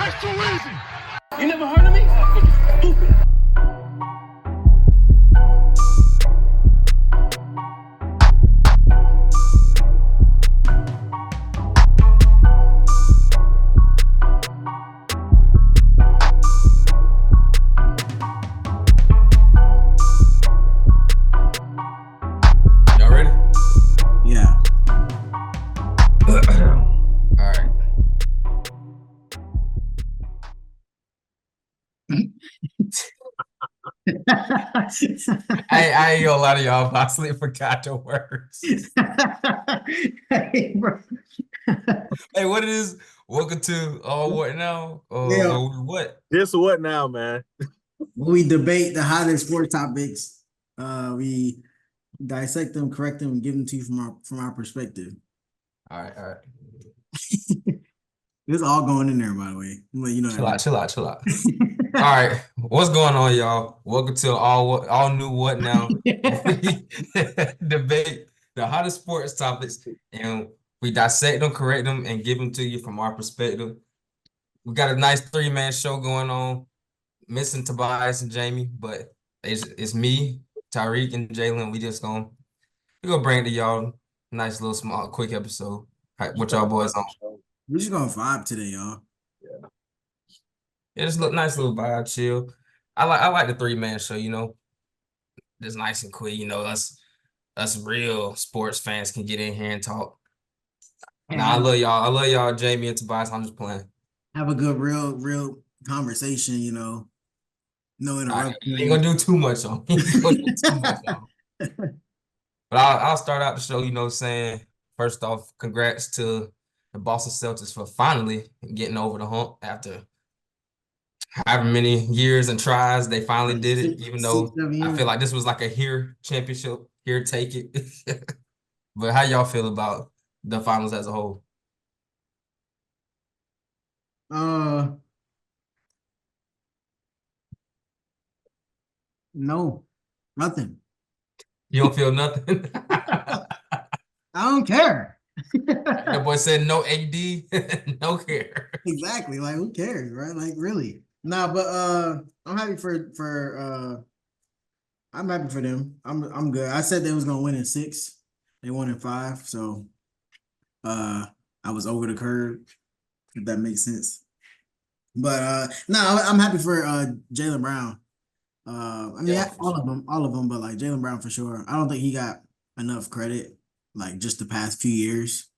That's too easy. You never heard of me? Stupid. Y'all ready? Yeah. All right. I ain't gonna lie to y'all, possibly forgot the words. Hey, bro. Hey, what it is? Welcome to What Now? Yeah. What? This what now, man? We debate the hottest sports topics. We dissect them, correct them, and give them to you from our perspective. All right. It's all going in there, by the way. Well, you know, Chill out. All right, what's going on, y'all? Welcome to all new What Now? We debate the hottest sports topics, and we dissect them, correct them, and give them to you from our perspective. We got a nice three-man show going on. Missing Tobias and Jamie, but it's me, Tyreek, and Jalen. We gonna bring it to y'all. Nice little small quick episode. What y'all boys on? We're just gonna vibe today, y'all. Yeah, just look nice little vibe, chill. I like the three-man show, just nice and quick. Us real sports fans can get in here and talk. Nah, I love y'all. I love y'all, Jamie and Tobias. I'm just playing. Have a good, real conversation, No interruptions. Ain't gonna do too much on. But I'll start out the show, saying first off, congrats to the Boston Celtics for finally getting over the hump after however many years and tries. They finally did it, even though I feel like this was like a here championship, here take it. But how y'all feel about the finals as a whole? No, nothing. You don't feel nothing? I don't care. The boy said no AD, no care. Exactly. Like, who cares, right? Like, really. Nah, but I'm happy I'm happy for them. I'm good. I said they was gonna win in 6. They won in 5, so I was over the curve, if that makes sense. But no, I'm happy for Jaylen Brown. I mean, Yeah, all of them, but like Jaylen Brown for sure. I don't think he got enough credit, like just the past few years,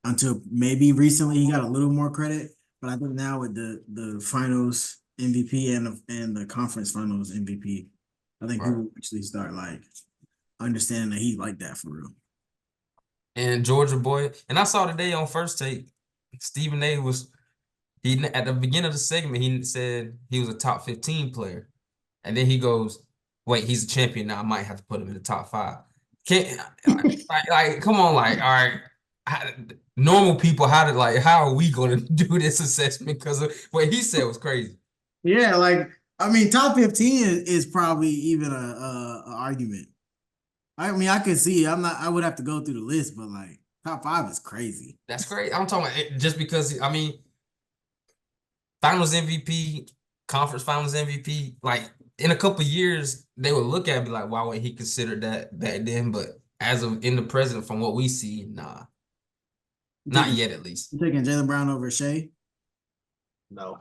until maybe recently he got a little more credit. But I think now with the finals MVP and the conference finals MVP, I think people actually start like understanding that he's like that for real. And Georgia boy, and I saw today on First Take, Stephen A. he at the beginning of the segment, he said he was a top 15 player. And then he goes, wait, he's a champion now. I might have to put him in the top 5. Can't like come on, like, all right. Normal people, how are we going to do this assessment? Because what he said was crazy. Yeah, like I mean, top 15 is probably even a argument. I mean, I could see. I would have to go through the list, but like top 5 is crazy. That's crazy. I'm talking about it just because finals MVP, conference finals MVP, like in a couple of years, they would look at it and be like, why would he consider that back then? But as of in the present, from what we see, nah. Not yet, at least. You taking Jaylen Brown over Shea? No.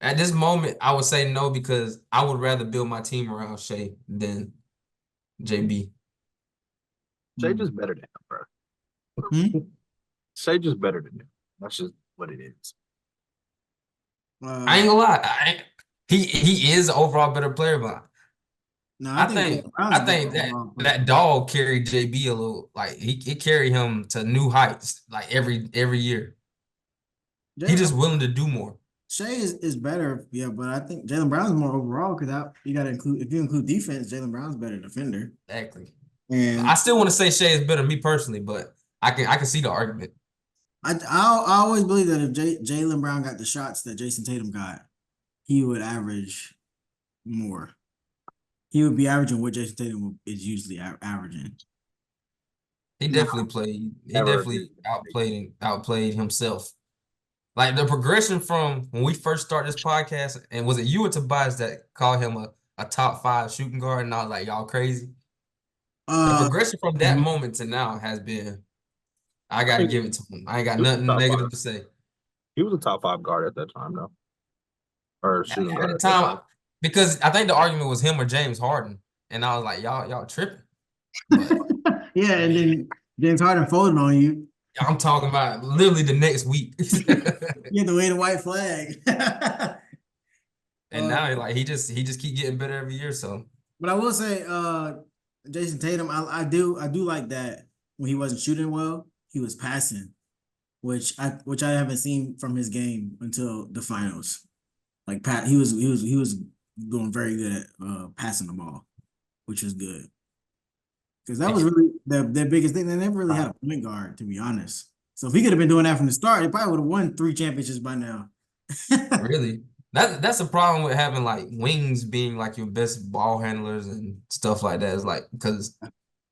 At this moment, I would say no because I would rather build my team around Shea than JB. Shea just better than him, bro. Shea just better than him. That's just what it is. I ain't gonna lie. He is an overall better player, but no, I think that dog carried JB a little. Like he carried him to new heights. Like every year, he just willing to do more. Shea is better, yeah, but I think Jaylen Brown's more overall because you got to include if you include defense, Jaylen Brown's better defender. Exactly. And I still want to say Shea is better than me personally, but I can see the argument. I always believe that if Jaylen Brown got the shots that Jason Tatum got, he would average more. He would be averaging what Jason Tatum is usually averaging. He definitely played. He definitely outplayed himself. Like the progression from when we first started this podcast, and was it you or Tobias that called him a top 5 shooting guard? And I was like, y'all crazy. The Uh, progression from that moment to now has been, I I gotta think give it to him. I ain't got he was a nothing top negative five. to say. He was a top 5 guard at that time, though, or shooting At guard the at that time, time. because I think the argument was him or James Harden, and I was like, y'all tripping. But yeah, I and mean, then James Harden folded on you. I'm talking about literally the next week. You had to wave the white flag. And now like he just keep getting better every year. So But I will say, Jason Tatum, I do like that when he wasn't shooting well, he was passing, which I haven't seen from his game until the finals. Like Pat, he was doing very good at passing the ball, which was good. Because that was really their biggest thing. They never really had a point guard, to be honest. So if he could have been doing that from the start, he probably would have won 3 championships by now. really, that's a problem with having like wings being like your best ball handlers and stuff like that. It's like because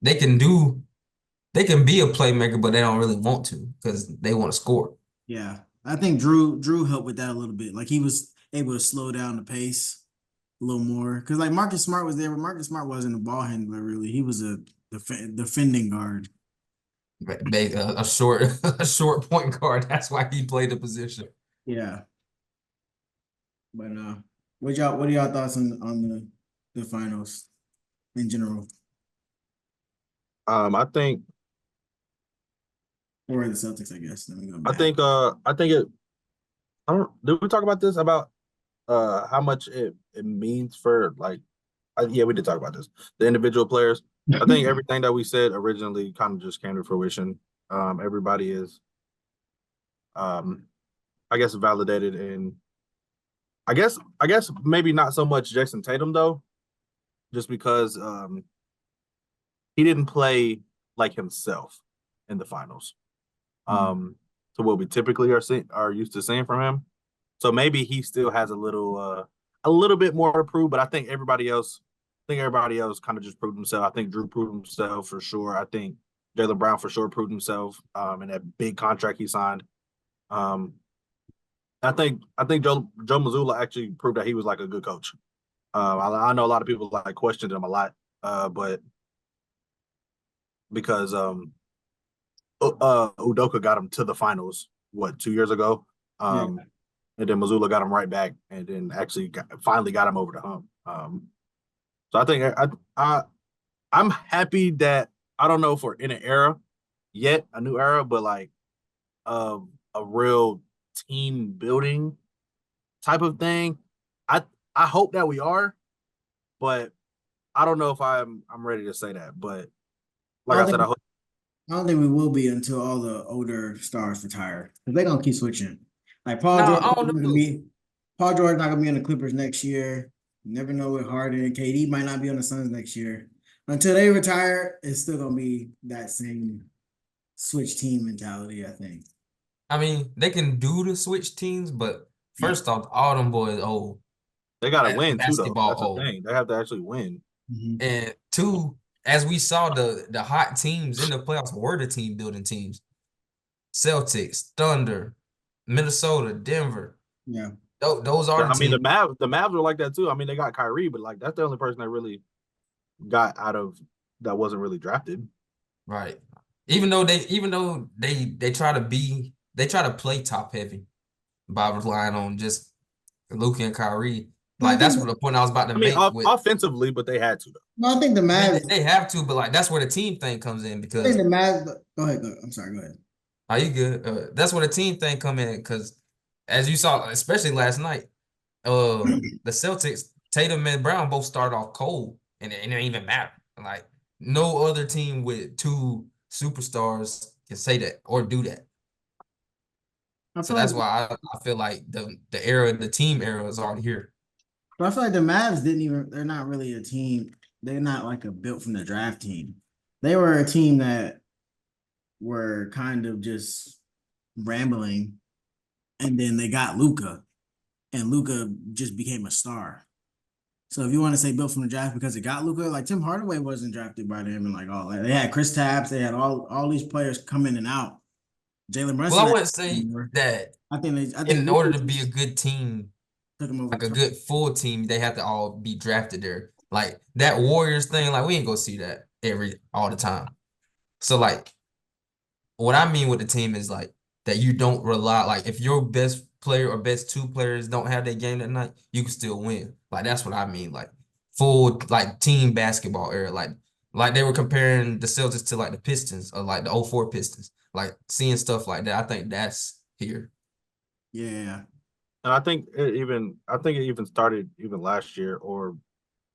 they can do they can be a playmaker, but they don't really want to because they want to score. Yeah, I think Drew helped with that a little bit. Like he was able to slow down the pace a little more because like Marcus Smart was there, but Marcus Smart wasn't a ball handler really. He was a defending guard. A short a short point guard. That's why he played the position. Yeah, but what are y'all thoughts on the finals in general I think or the Celtics? I guess. Let me go I back. think I think it. I don't. Did we talk about this about how much it means for like? Yeah, we did talk about this. The individual players. I think everything that we said originally kind of just came to fruition. Everybody is, I guess, validated, and I guess maybe not so much Jason Tatum though, just because he didn't play like himself in the finals. To what we typically are used to seeing from him. So maybe he still has a little bit more to prove, but I think everybody else kind of just proved himself. I think Drew proved himself for sure. I think Jaylen Brown for sure proved himself in that big contract he signed. Um, I think Joe Mazzulla actually proved that he was like a good coach. I know a lot of people like questioned him a lot, but because Udoka got him to the finals, 2 years ago? Yeah. And then Missoula got him right back, and then actually finally got him over the hump. So I think I'm happy that I don't know if we're in an era yet, a new era, but like a real team building type of thing. I I hope that we are, but I don't know if I'm ready to say that. But I like I don't said, I think hope. I don't think we will be until all the older stars retire. Because they're gonna keep switching. Like No, I don't know. Paul George not gonna be on the Clippers next year. You never know with Harden. KD might not be on the Suns next year. Until they retire, it's still gonna be that same switch team mentality, I think. I mean, they can do the switch teams, but first off, all them boys old. They got to win too, though. Basketball That's the old. thing. They have to actually win. Mhm. And two, as we saw the hot teams in the playoffs were the team building teams. Celtics, Thunder, Minnesota, Denver. Yeah. Those are the I mean, teams. the Mavs are like that too. I mean, they got Kyrie, but like that's the only person that really got out of that wasn't really drafted. Right. Even though they try to play top heavy by relying on just Luka and Kyrie. No, I Like that's think what the point I was about to I mean, make with. offensively, but they had to though. no, I think the I mean, Mavs. they have to, but like that's where the team thing comes in I think because the Mavs. Go ahead. I'm sorry. Go ahead. are you good? That's where the team thing come in because as you saw, especially last night, the Celtics, Tatum and Brown both start off cold, and it didn't even matter. Like no other team with 2 superstars can say that or do that. I So feel like that's why I feel like the team era is already here. But I feel like the Mavs didn't even, they're not really a team. They're not like a built from the draft team. They were a team that were kind of just rambling. And then they got Luca, and Luca just became a star. So if you want to say built from the draft because it got Luca, like Tim Hardaway wasn't drafted by them and like all that. They had Chris Tapps, they had all these players come in and out. Jalen Well, Brunson. I wouldn't say that I think in order to be a good team, took him over. like a good full team, they have to all be drafted there. Like that Warriors thing, like we ain't gonna see that all the time. So like what I mean with the team is like that you don't rely, like if your best player or best two players don't have their game that night, you can still win. Like that's what I mean. Like full like team basketball era. Like they were comparing the Celtics to like the Pistons or like the '04 Pistons. Like seeing stuff like that, I think that's here. Yeah. And I think it even started even last year, or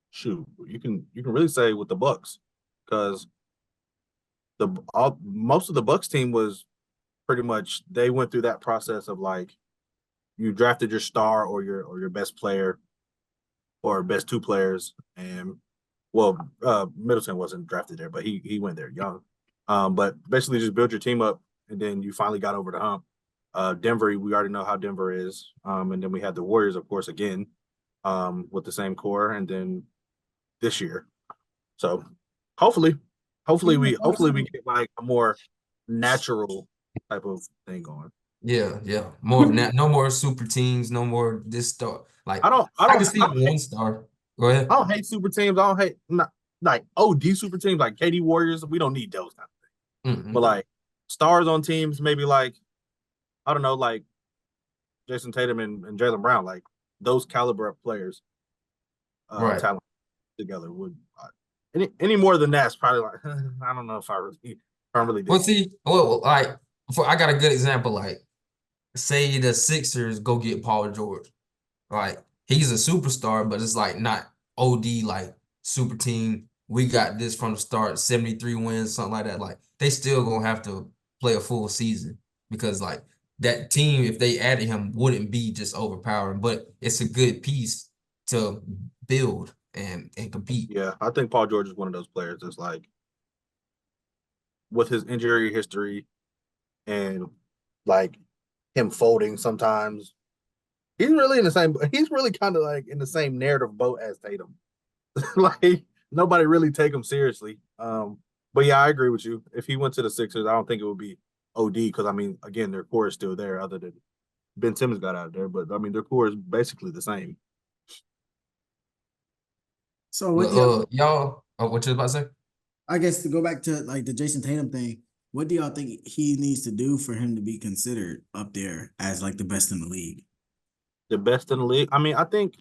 shoot, you can really say with the Bucks, because most of the Bucks team was pretty much, they went through that process of like you drafted your star or your best player or best two players, and well, Middleton wasn't drafted there, but he went there young. But basically just build your team up, and then you finally got over the hump. Denver, we already know how Denver is. And then we had the Warriors, of course, again, with the same core, and then this year. So hopefully we get like a more natural type of thing going. Yeah, yeah. More of that. No more super teams. No more this star. Like I don't I can see one star. Go ahead. I don't hate super teams. I don't hate not like OD super teams like KD Warriors. We don't need those kind of things. Mhm. But like stars on teams, maybe like I don't know, like Jason Tatum and Jaylen Brown, like those caliber of players, Right. talent together would any more than that's probably like I don't know if I really Well, did. see, like I got a good example. Like, say the Sixers go get Paul George. Like, he's a superstar, but it's like not OD like super team. We got this from the start, 73 wins, something like that. Like, they still gonna have to play a full season because like that team, if they added him, wouldn't be just overpowering. But it's a good piece to build and compete. Yeah, I think Paul George is one of those players that's like, with his injury history and like him folding sometimes, he's really kind of like in the same narrative boat as Tatum. Like nobody really take him seriously. But yeah, I agree with you. If he went to the Sixers, I don't think it would be OD, because I mean, again, their core is still there, other than Ben Simmons got out of there. But I mean, their core is basically the same. So what do y'all, Y'all, what you about to say? I guess to go back to like the Jason Tatum thing, what do y'all think he needs to do for him to be considered up there as like the best in the league? The best in the league. I mean, I think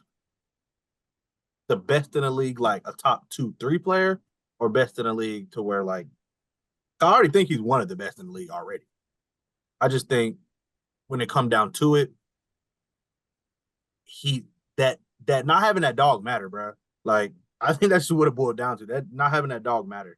the best in the league, like a top 2, 3 player, or best in the league to where like I already think he's one of the best in the league already. I just think when it come down to it, he that not having that dog matter, bro. Like I think that's what it boiled down to. That not having that dog matter,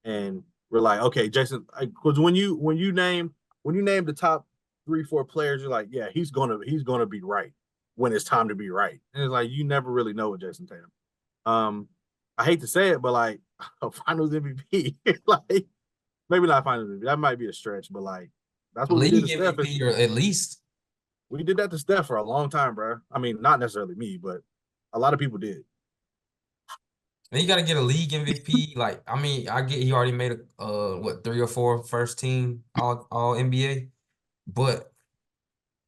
and we're like, okay, Jason, because when you name the top 3, 4 players, you're like, yeah, he's gonna be right when it's time to be right. And it's like you never really know with Jason Tatum. I hate to say it, but like a Finals MVP, like maybe not Finals MVP. That might be a stretch, but like that's what we did League to Steph. MVP or at least. We did that to Steph for a long time, bro. I mean, not necessarily me, but a lot of people did. And you got to get a league MVP. Like, I mean, I get he already made a what 3 or 4 first team all NBA, but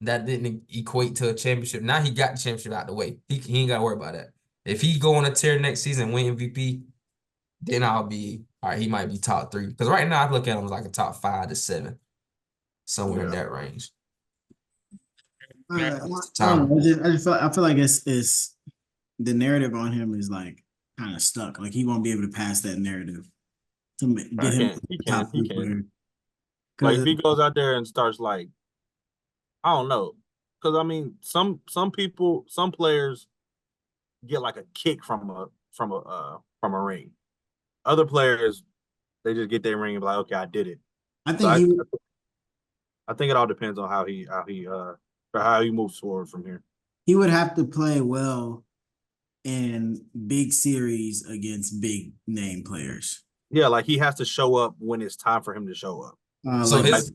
that didn't equate to a championship. Now he got the championship out the way. He ain't got to worry about that. If he go on a tear next season and win MVP, then I'll be all right. He might be top 3 because right now I look at him as like a top 5 to 7, somewhere in Yeah. that range. I don't know. I feel like it's the narrative on him is like kind of stuck. Like he won't be able to pass that narrative to get him He top can. 3 player. Like if he goes out there and starts like, I don't know, because I mean, some players get like a kick from a ring. Other players, they just get their ring and be like, okay, I did it. I So think I think it all depends on how he moves forward from here. he would have to play well in big series against big name players. Yeah, like he has to show up when it's time for him to show up. So Like his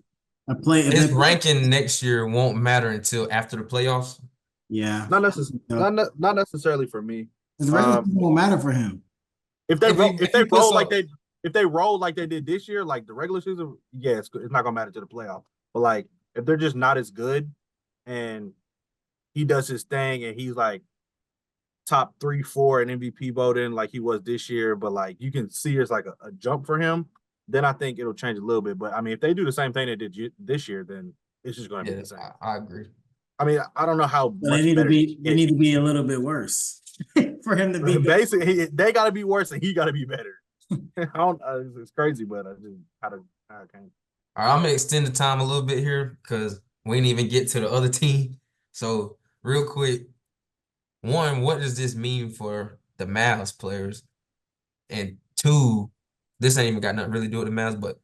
a play ranking next year won't matter until after the playoffs. Yeah, Not necessarily for me. the regular season won't matter for him. If they If roll like they did this year, like the regular season, yeah, it's not gonna matter to the playoff. But like, if they're just not as good, and he does his thing, and he's like top 3, 4 in MVP voting like he was this year, but like you can see it's like a jump for him, then I think it'll change a little bit. But I mean, if they do the same thing they did this year, then it's just going to be the same. I agree. I mean, I don't know how So much better they need to be a little bit worse for him to be basically. They got to be worse, and he got to be better. I don't. It's crazy, but I just how I can't. All right, I'm gonna extend the time a little bit here because we didn't even get to the other team. So real quick, one, what does this mean for the Mavs players? And two, this ain't even got nothing really to do with the Mavs, but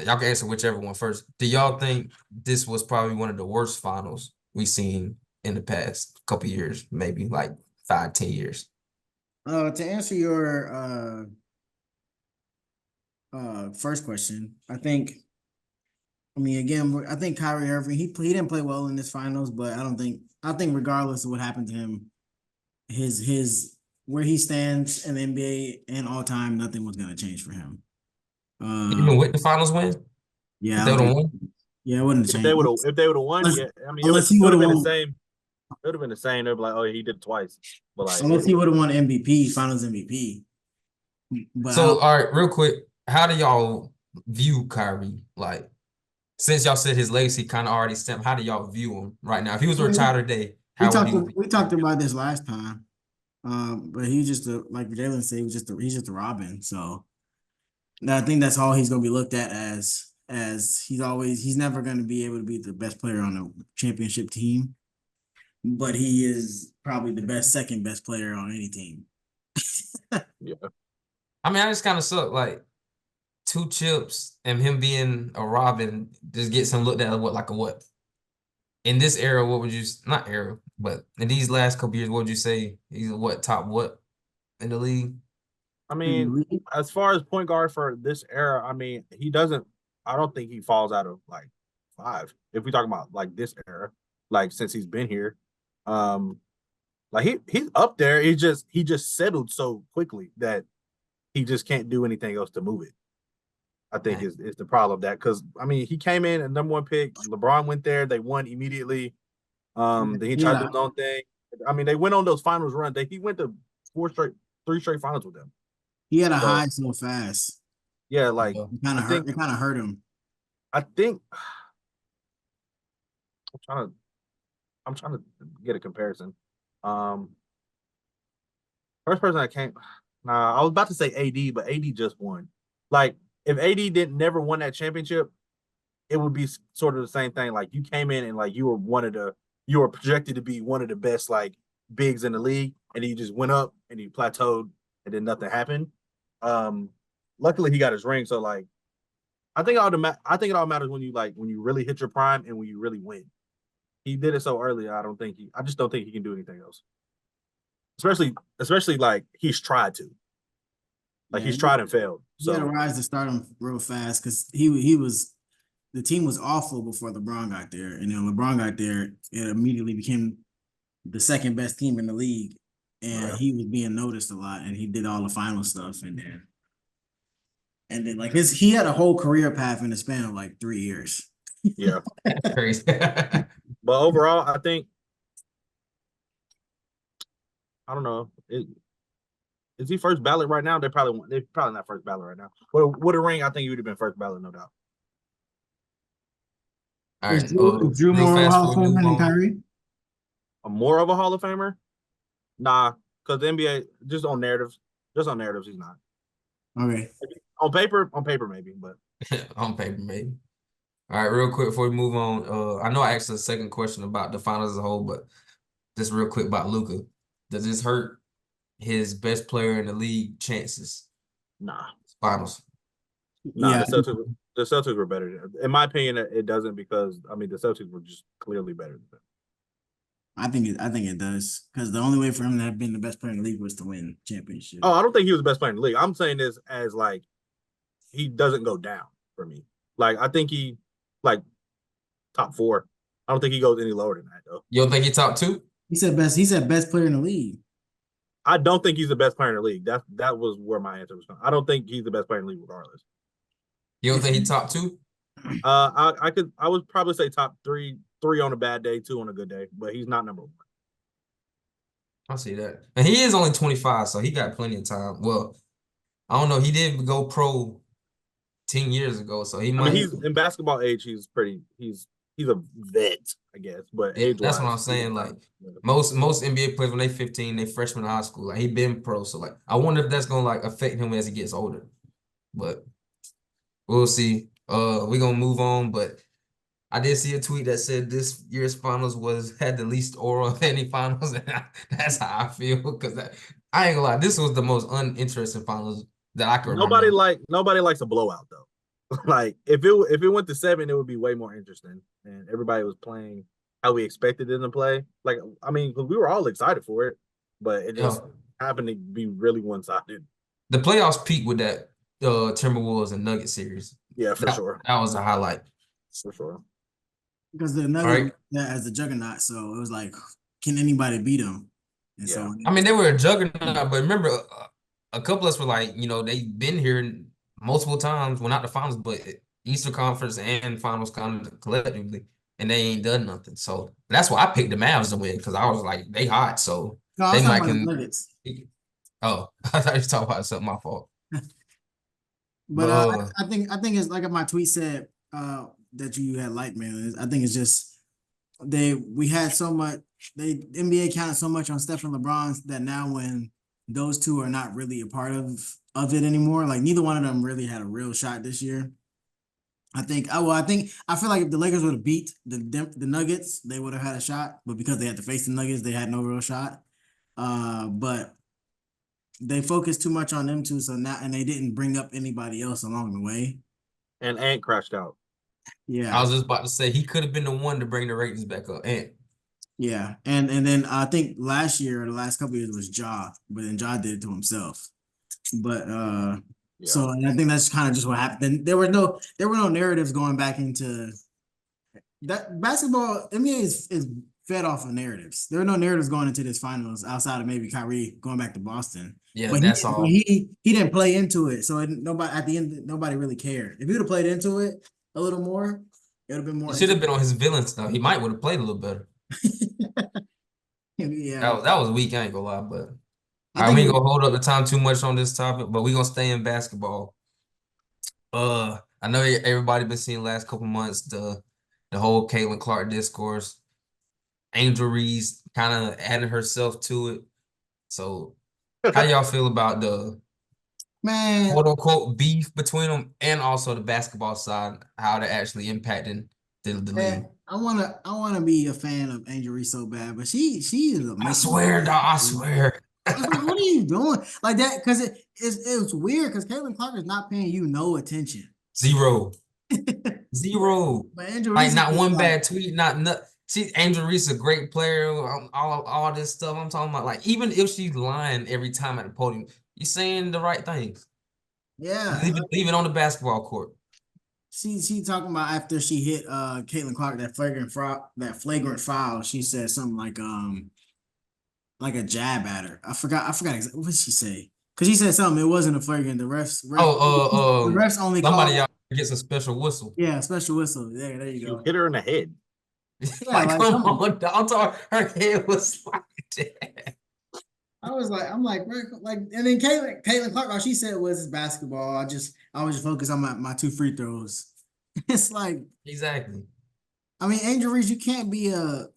y'all can answer whichever one first. Do y'all think this was probably one of the worst finals we've seen in the past couple years, maybe like 5, 10 years? To answer your first question, I think Kyrie Irving, he didn't play well in this finals, but I think regardless of what happened to him, his where he stands in the NBA and all time, nothing was gonna change for him. Even with the finals win? Yeah, They would have won? yeah, it wouldn't If change. they would have won, yeah. I mean, unless it he would have would've been the won. same. It would have been the same. They'd be like, oh, he did it twice. But like, Unless he would have won MVP, Finals MVP. But So, all right, real quick, how do y'all view Kyrie? Like, since y'all said his legacy kind of already stamped, how do y'all view him right now? If he was retired today, how would he? we talked about this last time. But he's just like Jalen said, he's just a Robin. So I think that's all he's gonna be looked at as he's never gonna be able to be the best player on a championship team, but he is probably the second best player on any team. yeah. I mean, I just kind of suck. Like 2 chips and him being a Robin just gets him looked at like a what? In this era, what would you not era, but in these last couple years, what would you say he's top what in the league? I mean, as far as point guard for this era, I mean, I don't think he falls out of like 5. If we talk about like this era, like since he's been here, like he's up there. He just settled so quickly that he just can't do anything else to move it. I think is the problem that because I mean he came in a #1 pick. LeBron went there. They won immediately. Then he tried to do his own thing. I mean, they went on those finals run. He went to 3 straight finals with them. He had a high so fast. Yeah, like it kind of hurt him. I think I'm trying to get a comparison. First person I can't. Nah, I was about to say AD, but AD just won. Like if AD never won that championship, it would be sort of the same thing. Like you came in and like you were projected to be one of the best like bigs in the league, and you just went up and you plateaued, and then nothing happened. Luckily he got his ring, so like I think it all matters when you really hit your prime and when you really win. He did it so early. I just don't think he can do anything else. Especially like he's tried to. Like he's tried and failed. So he had to rise to stardom real fast because the team was awful before LeBron got there, and then LeBron got there, it immediately became the second best team in the league, and he was being noticed a lot, and he did all the final stuff, and then like he had a whole career path in the span of like 3 years. Yeah, crazy. But overall, I think I don't know. Is he first ballot right now? They're probably not first ballot right now. With a ring, I think he would have been first ballot, no doubt. All right, Drew more of a Hall of Famer than Kyrie? More of a Hall of Famer? Nah, because the NBA just on narratives, he's not. Okay. On paper maybe, but on paper maybe. All right, real quick before we move on, I know I asked a second question about the finals as a whole, but just real quick about Luka. Does this hurt his best player in the league chances? Nah. Finals. Nah, yeah. The Celtics were better. In my opinion, it doesn't because I mean the Celtics were just clearly better than them. I think it does because the only way for him to have been the best player in the league was to win championship. Oh, I don't think he was the best player in the league. I'm saying this as like he doesn't go down for me. Like I think he like top 4. I don't think he goes any lower than that though. You don't think he top 2? He said best player in the league. I don't think he's the best player in the league. That was where my answer was going. I don't think he's the best player in the league regardless. You don't think he top 2? I would probably say top three on a bad day, two on a good day, but he's not number one. I see that. And he is only 25, so he got plenty of time. Well, I don't know. He did go pro 10 years ago, so he I mean, might. he's in basketball age. He's a vet, I guess, but Yeah, age that's wise, what I'm saying. Like most NBA players when they 15, they freshman in high school. Like he been pro, so like I wonder if that's gonna like affect him as he gets older. But we'll see. We're gonna move on, but I did see a tweet that said this year's finals had the least oral of any finals, and that's how I feel because I ain't gonna lie, this was the most uninteresting finals that I can remember. Nobody likes a blowout though. Like if it went to 7, it would be way more interesting, and everybody was playing how we expected them to play. Like I mean, because we were all excited for it, but it just happened to be really one sided. The playoffs peaked with that Timberwolves and Nuggets series. Yeah, for sure. That was a highlight. For sure. Because the Nuggets as the juggernaut, so it was like, can anybody beat them? And so I mean, they were a juggernaut, but remember, a couple of us were like, they've been here multiple times, well, not the finals, but Eastern Conference and finals kind of collectively, and they ain't done nothing. So that's why I picked the Mavs to win because I was like, they hot, so no, they might can. can. Nuggets. Oh, I thought you were talking about something. My fault. But I think it's like my tweet said that you had liked, man. I think it's just we had so much. The NBA counted so much on Steph and LeBron that now when those two are not really a part of it anymore, like neither one of them really had a real shot this year. I feel like if the Lakers would have beat the Nuggets, they would have had a shot. But because they had to face the Nuggets, they had no real shot. But they focused too much on them two, and they didn't bring up anybody else along the way. And Ant crashed out. Yeah, I was just about to say he could have been the one to bring the ratings back up. Ant. Yeah, and then I think last year or the last couple of years was Ja, but then Ja did it to himself. But so and I think that's kind of just what happened. Then there were no narratives going back into that basketball. NBA is fed off of narratives. There are no narratives going into this finals outside of maybe Kyrie going back to Boston. Yeah, but that's all. He didn't play into it, so nobody at the end nobody really cared. If he would have played into it a little more, it would have been more. He should have been on his villain stuff. He might would have played a little better. Yeah, that was weak. I ain't gonna lie, but we ain't gonna hold up the time too much on this topic. But we gonna stay in basketball. I know everybody been seeing last couple months the whole Caitlyn Clark discourse. Angel Reese kind of added herself to it. So, how y'all feel about the quote unquote beef between them, and also the basketball side, how they're actually impacting the league? I wanna be a fan of Angel Reese so bad, but she is I swear, dog. I swear. Like, what are you doing like that? Because it's weird because Caitlyn Clark is not paying you no attention. Zero. But Angel like Reese not one bad tweet, not. Angel Reese is a great player. All this stuff I'm talking about. Like even if she's lying every time at the podium, you're saying the right things. Yeah, leave it on the basketball court. She talking about after she hit Caitlyn Clark that flagrant foul. She said something like a jab at her. I forgot exactly what did she say. Because she said something. It wasn't a flagrant. The refs only somebody gets a special whistle. Yeah, special whistle. There you go. Hit her in the head. Yeah, like come on, I'm talking. Her head was like that. I'm like, and then Caitlyn Clark, all she said was basketball. I was just focused on my 2 free throws. It's like exactly. I mean, Angel Reese, you can't be a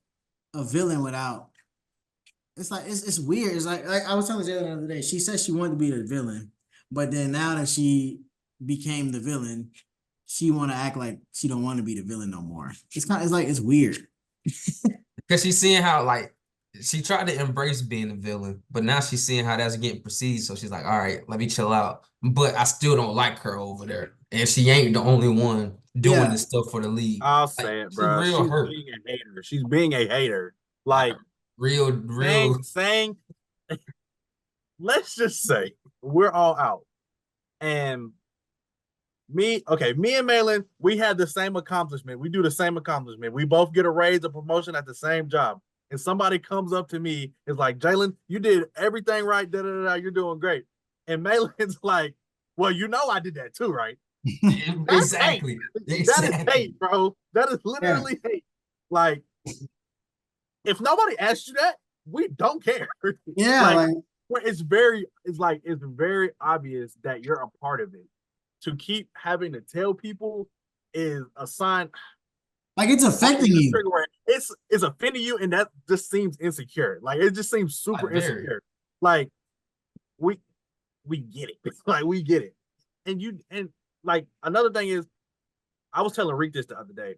villain without. It's like it's weird. It's like I was telling Jalen the other day. She said she wanted to be the villain, but then now that she became the villain, she want to act like she don't want to be the villain no more. It's weird. Because she's seeing how like she tried to embrace being a villain, but now she's seeing how that's getting perceived. So she's like, all right, let me chill out. But I still don't like her over there. And she ain't the only one doing this stuff for the league. I'll say it, bro. She's being a hater. She's being a hater. Like real saying let's just say we're all out. And me and Malin, we had the same accomplishment. We do the same accomplishment. We both get a raise, a promotion at the same job. And somebody comes up to me, is like, Jalen, you did everything right, you're doing great. And Malin's like, well, I did that too, right? That's hate. Exactly. That is Exactly. hate, bro. That is literally hate. Like, if nobody asks you that, we don't care. Yeah, like it's very obvious that you're a part of it. To keep having to tell people is a sign. it's affecting you. It's offending you, and that just seems insecure. Like, it just seems super Like, very. insecure. Like, we get it. Like, we get it. And like, another thing is, I was telling Reek this the other day.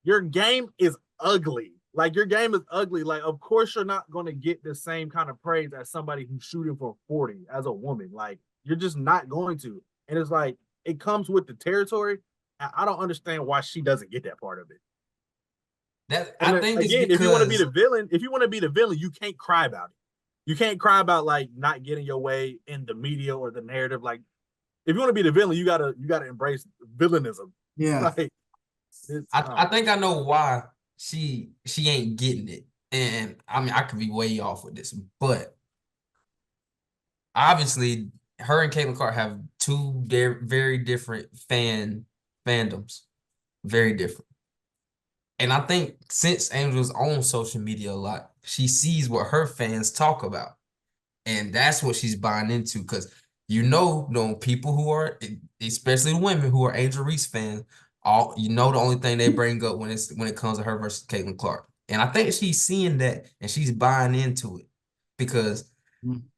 Your game is ugly. Like, your game is ugly. Like, of course you're not going to get the same kind of praise as somebody who's shooting for 40 as a woman. Like, you're just not going to. And it's like, it comes with the territory. I don't understand why she doesn't get that part of it. I think it's again, because if you want to be the villain, you can't cry about it. You can't cry about, like, not getting your way in the media or the narrative. Like, if you want to be the villain, you gotta embrace villainism. Yeah. Like, I think I know why she ain't getting it. And I mean, I could be way off with this, but obviously her and Caitlyn Clark have two very different fandoms. Very different. And I think since Angel's on social media a lot, she sees what her fans talk about. And that's what she's buying into. Because people who are, especially women who are Angel Reese fans, the only thing they bring up when it comes to her versus Caitlyn Clark. And I think she's seeing that and she's buying into it. Because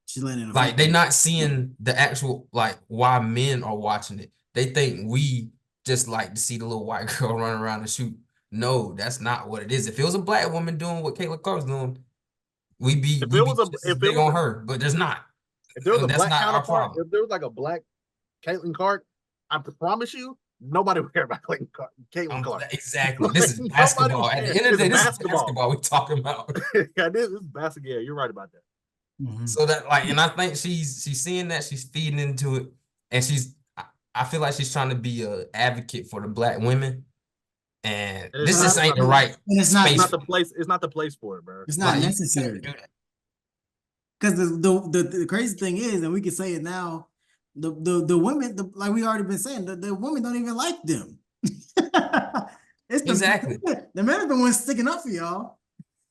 she's letting it like they're not seeing the actual why men are watching it. They think we just like to see the little white girl running around and shoot. No, that's not what it is. If it was a black woman doing what Caitlyn Clark's doing, we'd be just as big on her, but there's not. If there was a That's black not our counterpart, problem. if there was like a black Caitlyn Clark, I promise you, nobody would care about Caitlyn Clark. Exactly. Like, This is basketball. At the end of the day, this is basketball we're talking about. Yeah, this is basketball. Yeah, you're right about that. So that and I think she's seeing that, she's feeding into it, and I feel like she's trying to be an advocate for the black women. And this just ain't the right space. It's not the place. It's not the place for it, bro. It's not necessary. Because the crazy thing is, and we can say it now, the women, like we already been saying, the women don't even like them. It's the men are the ones sticking up for y'all.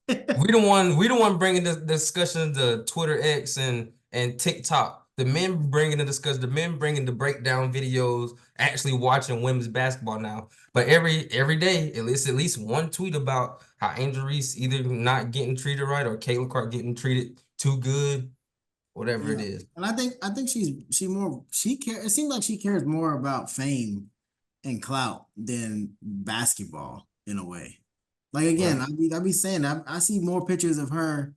We the one bringing the discussion to Twitter X and TikTok. The men bringing the discussion. The men bringing the breakdown videos. Actually watching women's basketball now. But every day, at least one tweet about how Angel Reese either not getting treated right or Caitlyn Clark getting treated too good, whatever it is. And I think she cares. It seems like she cares more about fame and clout than basketball in a way. Like, again, I be saying I see more pictures of her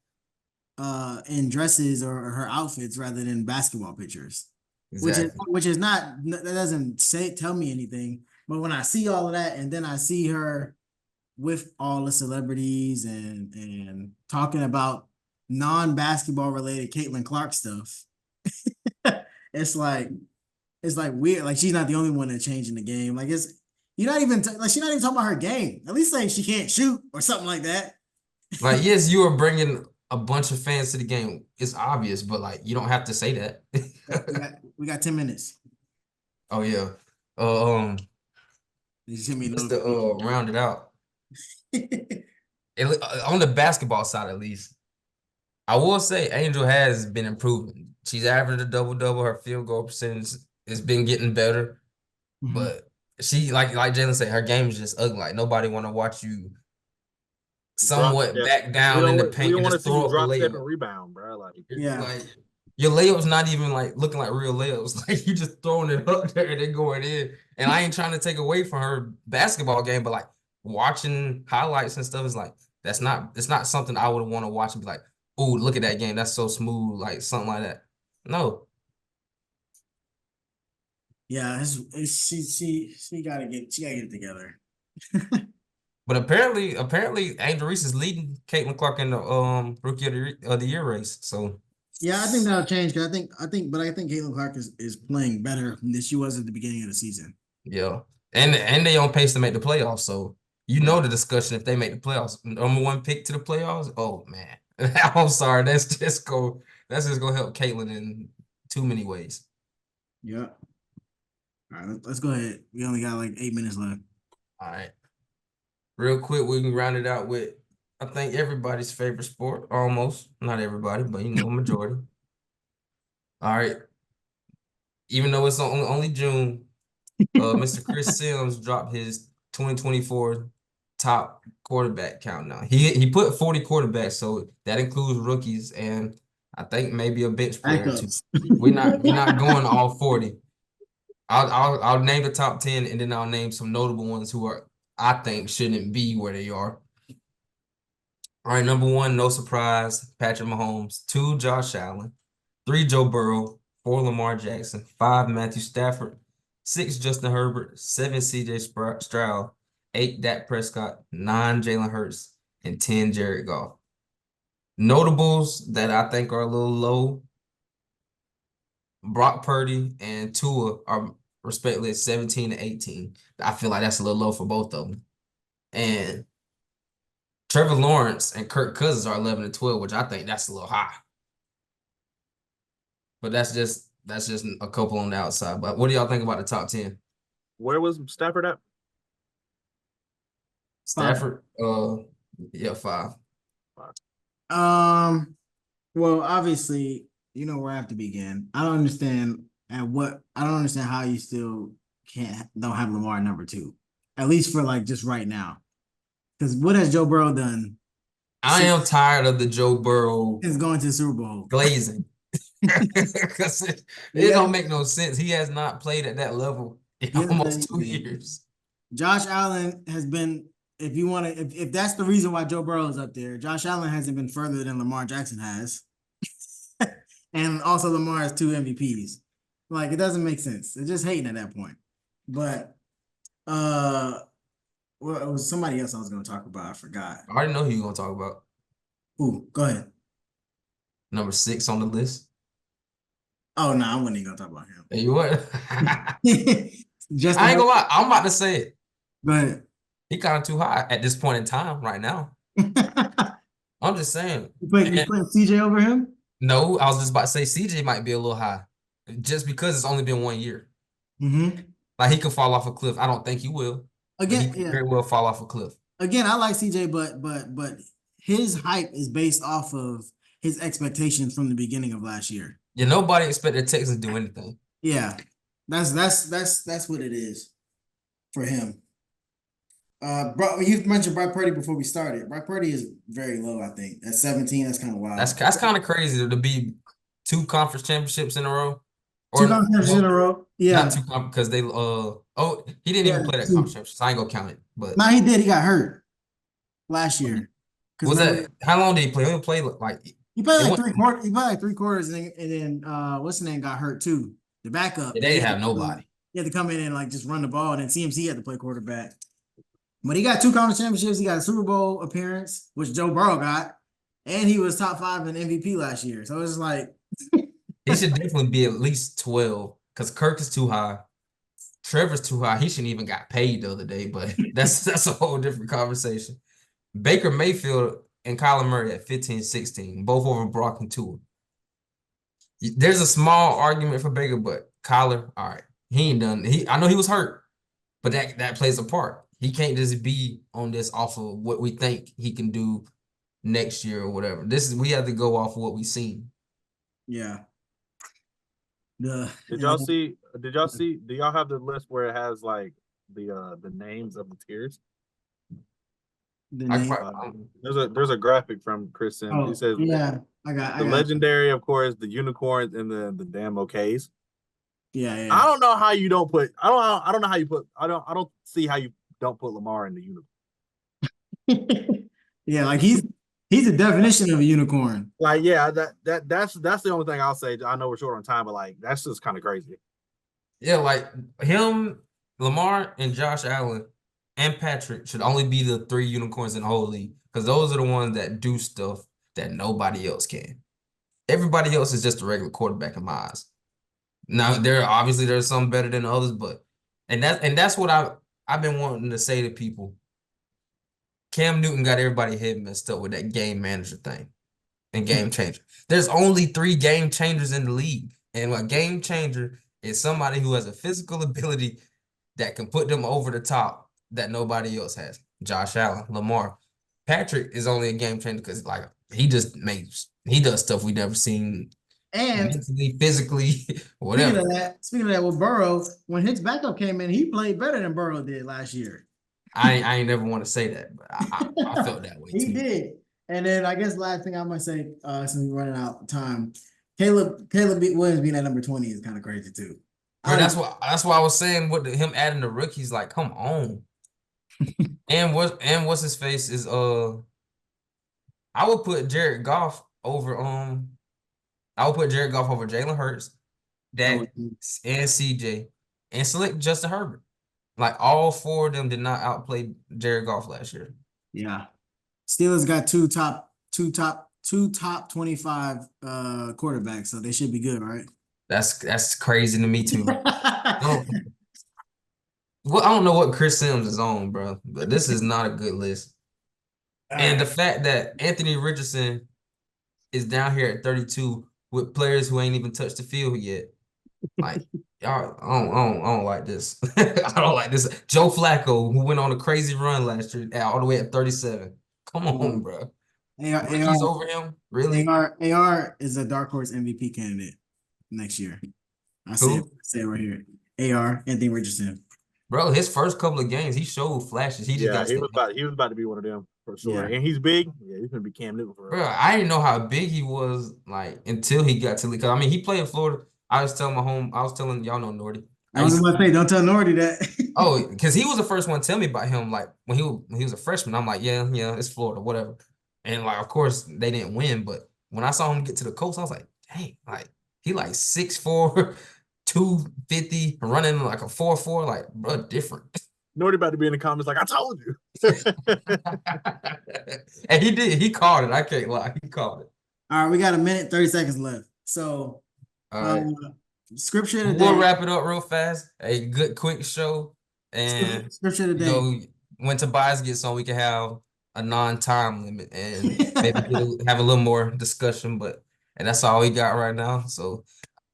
in dresses or her outfits rather than basketball pictures. Exactly. Which is not, that doesn't tell me anything. But when I see all of that and then I see her with all the celebrities and talking about non-basketball related Caitlyn Clark stuff, it's like weird. Like, she's not the only one that's changing the game. Like, you're not even she's not even talking about her game. At least say she can't shoot or something like that. Like, yes, you are bringing a bunch of fans to the game. It's obvious, but like, you don't have to say that. we got 10 minutes. Oh yeah. Just to round it out. On the basketball side, at least, I will say Angel has been improving. She's averaged a double-double. Her field goal percentage has been getting better. But she, like Jalen said, her game is just ugly. Like, nobody want to watch you somewhat back down in the paint and just throw up a layup. And rebound, bro. Like, like, your layup's not even like looking like real layups. Like, you just throwing it up there and then going in. And I ain't trying to take away from her basketball game, but like watching highlights and stuff is like, it's not something I would want to watch and be like, oh, look at that game. That's so smooth, like something like that. No. Yeah, she gotta get it together. But apparently Angel Reese is leading Caitlyn Clark in the rookie of the year race. So yeah, I think that'll change. Cause I think Caitlyn Clark is playing better than she was at the beginning of the season. Yeah, and they on pace to make the playoffs. So the discussion if they make the playoffs, #1 pick to the playoffs. Oh man, I'm sorry. That's just gonna help Caitlyn in too many ways. Yeah. All right, let's go ahead. We only got like 8 minutes left. All right. Real quick, we can round it out with, I think, everybody's favorite sport, almost. Not everybody, but majority. All right. Even though it's only June, Mr. Chris Sims dropped his 2024 top quarterback countdown. He put 40 quarterbacks, so that includes rookies and I think maybe a bench player too. Backups. We're not going all 40. I'll name the top 10 and then I'll name some notable ones who I think shouldn't be where they are. All right, number 1, no surprise, Patrick Mahomes. 2, Josh Allen. 3, Joe Burrow. 4, Lamar Jackson. 5, Matthew Stafford. 6, Justin Herbert. 7, CJ Stroud. 8, Dak Prescott. 9, Jalen Hurts. And 10, Jared Goff. Notables that I think are a little low. Brock Purdy and Tua are respectively at 17 and 18. I feel like that's a little low for both of them. And Trevor Lawrence and Kirk Cousins are 11 and 12, which I think that's a little high. But that's just a couple on the outside. But what do y'all think about the top 10? Where was Stafford at? Stafford, yeah, 5. Well, obviously, you know where I have to begin. I don't understand how you still don't have Lamar at number 2. At least for like just right now. Because what has Joe Burrow done? I am tired of the Joe Burrow Is going to the Super Bowl. glazing. Because it don't make no sense. He has not played at that level in almost 2 years. Josh Allen has been, if that's the reason why Joe Burrow is up there, Josh Allen hasn't been further than Lamar Jackson has. And also Lamar has 2 MVPs. Like, it doesn't make sense. They're just hating at that point. But well, it was somebody else I was going to talk about. I forgot. I already know who you're going to talk about. Ooh, go ahead. Number 6 on the list. Oh, no, I wasn't even going to talk about him. Hey, you what? Just I ain't gonna lie. I'm about to say it. Go ahead. He kind of too high at this point in time right now. I'm just saying. You putting CJ over him? No, I was just about to say CJ might be a little high. Just because it's only been 1 year. Mm-hmm. Like, he could fall off a cliff. I don't think he will. Again, he could very well fall off a cliff. Again, I like CJ, but his hype is based off of his expectations from the beginning of last year. Yeah, nobody expected Texans to do anything. Yeah, that's what it is for him. Bro, you mentioned Brock Purdy before we started. Brock Purdy is very low, I think. At 17, that's kind of wild. That's kind of crazy to be 2 conference championships in a row. Or 2 conference championships in a row. Yeah. Not 2 because they he didn't even play that conference championship, so I ain't gonna count it. But no, he did. He got hurt last year. Was that how long did he play? He played like he played like 3 quarters. He played like 3 quarters, and then what's his name got hurt too. The backup. They didn't have nobody. He had to come in and like just run the ball, and then CMC had to play quarterback. But he got 2 conference championships. He got a Super Bowl appearance, which Joe Burrow got, and he was top 5 in MVP last year. So it's like he should definitely be at least 12 because Kirk is too high. Trevor's too high. He shouldn't even got paid the other day, but that's a whole different conversation. Baker Mayfield and Kyler Murray at 15, 16, both over Brock and Tua. There's a small argument for Baker, but Kyler, all right, he ain't done. I know he was hurt, but that plays a part. He can't just be on this off of what we think he can do next year or whatever. We have to go off of what we've seen. Yeah. Did y'all see? Do y'all have the list where it has like the names of the tiers? There's a graphic from Chris Sims. Oh, he says, "Yeah, I got the legendary, of course, the unicorns and the damn OKs." Yeah. I don't know how you don't put. I don't know how you put. I don't see how you don't put Lamar in the unicorn. Yeah, like he's a definition of a unicorn. Like, yeah, that's the only thing I'll say. I know we're short on time, but like that's just kind of crazy. Yeah, like him, Lamar, and Josh Allen and Patrick should only be the 3 unicorns in the whole league because those are the ones that do stuff that nobody else can. Everybody else is just a regular quarterback in my eyes. Now, there's some better than others, but that's what I've been wanting to say to people. Cam Newton got everybody head messed up with that game manager thing and game changer. There's only 3 game changers in the league, and a game changer is somebody who has a physical ability that can put them over the top that nobody else has. Josh Allen, Lamar. Patrick is only a game changer because like he does stuff we never seen And mentally, physically, speaking whatever. of that, with Burrow, when his backup came in, he played better than Burrow did last year. I ain't never want to say that, but I felt that way He too. did. And then I guess last thing I'm gonna say, since we're running out of time, Caleb Williams being at number 20 is kind of crazy too. Bro, that's why I was saying him adding the rookies, like, come on. and what's his face is I would put Jared Goff over Jalen Hurts, Dak, and CJ, and select Justin Herbert. Like all four of them did not outplay Jared Goff last year. Yeah. Steelers got two top 25 quarterbacks, so they should be good, right? That's crazy to me too. Well, I don't know what Chris Sims is on, bro, but this is not a good list. And the fact that Anthony Richardson is down here at 32 with players who ain't even touched the field yet. Like, y'all, I don't like this. I don't like this. Joe Flacco, who went on a crazy run last year, all the way at 37. Come on, bro. Rookies over him? Really? AR is a dark horse MVP candidate next year. I say it right here. AR, Anthony Richardson. Bro, his first couple of games, he showed flashes. He was about to be one of them for sure. Yeah. And he's big. Yeah, he's gonna be Cam Newton for bro. I didn't know how big he was like until he got to the. I mean, he played in Florida. I was telling y'all know Nordy. I was gonna say, don't tell Nordy that. Oh, because he was the first one to tell me about him. Like when he was a freshman, I'm like, yeah, it's Florida, whatever. And like, of course, they didn't win, but when I saw him get to the coast, I was like, dang, like he like 6'4", 250, running like a 4.4, like bro, different. Nordy about to be in the comments like, I told you. And he did. He called it. I can't lie. He called it. All right, we got a minute, 30 seconds left. So, scripture today. We'll wrap it up real fast. A good, quick show. And scripture today. When Tobias gets on, we can have a non-time limit and maybe have a little more discussion. And that's all we got right now. So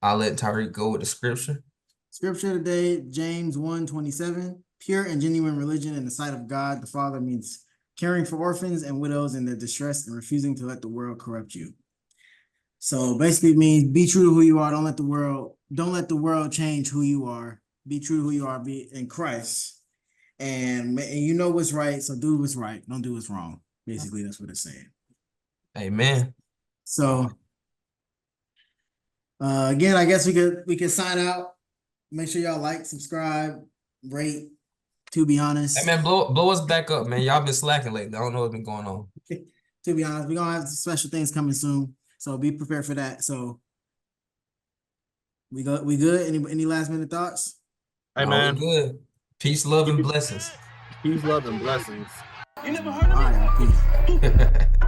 I'll let Tyreek go with the scripture. Scripture today, James 1:27. Pure and genuine religion in the sight of God the Father means caring for orphans and widows in their distress and refusing to let the world corrupt you. So basically it means be true to who you are. Don't let the world change who you are. Be true to who you are, be in Christ. And you know what's right, so do what's right. Don't do what's wrong. Basically, that's what it's saying. Amen. So again, I guess we could sign out. Make sure y'all like, subscribe, rate. To be honest, hey man, blow us back up, man. Y'all been slacking lately. I don't know what's been going on. To be honest, we're gonna have special things coming soon, so be prepared for that. So we good. Any last minute thoughts? Hey man, we good. Peace, love, and blessings. Peace, love, and blessings. You never heard of me? All right, peace.